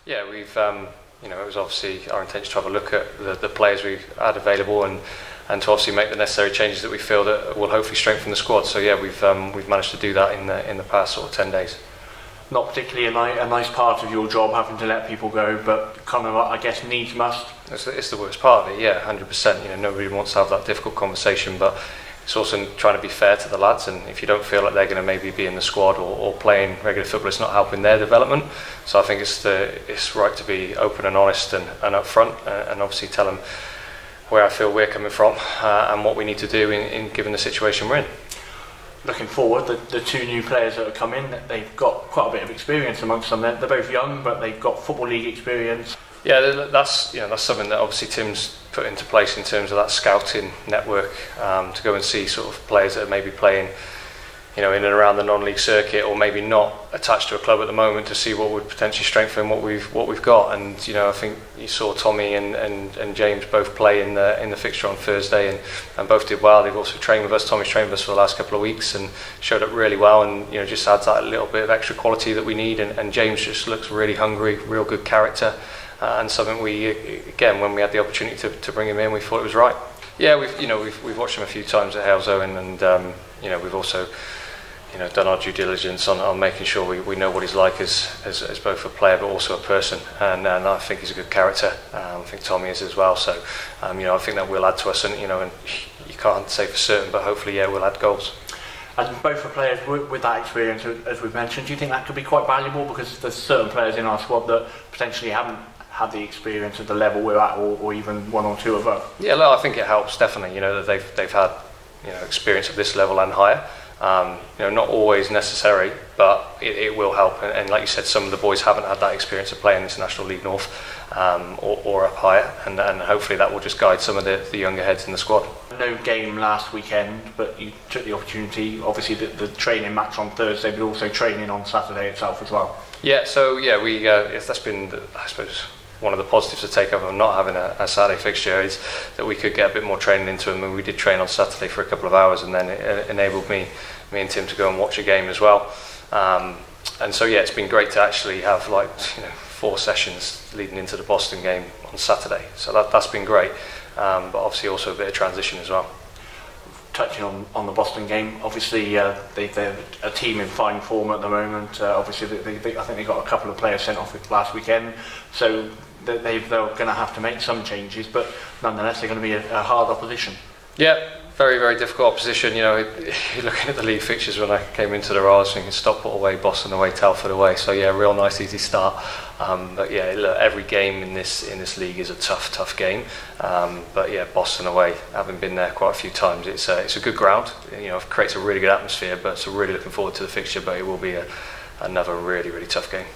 Yeah, we've it was obviously our intention to have a look at the players we had available and to obviously make the necessary changes that we feel that will hopefully strengthen the squad. So yeah, we've managed to do that in the past sort of 10 days. Not particularly a nice part of your job, having to let people go, but kind of, I guess, needs must. It's the worst part of it, yeah, 100%. Nobody wants to have that difficult conversation, but it's also trying to be fair to the lads, and if you don't feel like they're going to maybe be in the squad or playing regular football, it's not helping their development. So I think it's right to be open and honest and upfront, and obviously tell them where I feel we're coming from and what we need to do in given the situation we're in. Looking forward, the two new players that have come in, they've got quite a bit of experience amongst them. They're both young, but they've got Football League experience. Yeah, that's something that obviously Tim's put into place in terms of that scouting network, to go and see sort of players that are maybe playing, in and around the non-league circuit, or maybe not attached to a club at the moment, to see what would potentially strengthen what we've got. And I think you saw Tommy and James both play in the fixture on Thursday, and both did well. They've also trained with us. Tommy's trained with us for the last couple of weeks and showed up really well, and just adds that little bit of extra quality that we need. And James just looks really hungry, real good character. And something we, again, when we had the opportunity to bring him in, we thought it was right. Yeah, we've watched him a few times at Halesoe, and we've also done our due diligence on making sure we know what he's like as both a player but also a person, and I think he's a good character. I think Tommy is as well. So I think that will add to us, and and you can't say for certain, but hopefully we'll add goals. And both the players with that experience, as we've mentioned, do you think that could be quite valuable? Because there's certain players in our squad that potentially haven't had the experience at the level we're at, or even one or two of them. Yeah, I think it helps definitely. That they've had experience of this level and higher. Not always necessary, but it will help. And like you said, some of the boys haven't had that experience of playing International League North, or up higher, and hopefully that will just guide some of the younger heads in the squad. No game last weekend, but you took the opportunity, obviously the training match on Thursday, but also training on Saturday itself as well. Yeah, so we that's been, I suppose, one of the positives to take over of not having a Saturday fixture, is that we could get a bit more training into them, and we did train on Saturday for a couple of hours, and then it enabled me and Tim to go and watch a game as well. And so it's been great to actually have 4 sessions leading into the Boston game on Saturday. So that's been great, but obviously also a bit of transition as well. Touching on the Boston game, obviously they're a team in fine form at the moment. Obviously I think they got a couple of players sent off last weekend, so they're going to have to make some changes, but nonetheless they're going to be a hard opposition. Yeah, very, very difficult opposition. You're looking at the league fixtures when I came into the role, I was thinking Stockport away, Boston away, Telford away. So real nice, easy start. But look, every game in this league is a tough game. But Boston away, having been there quite a few times, it's a good ground. It creates a really good atmosphere. But so really looking forward to the fixture. But it will be another really, really tough game.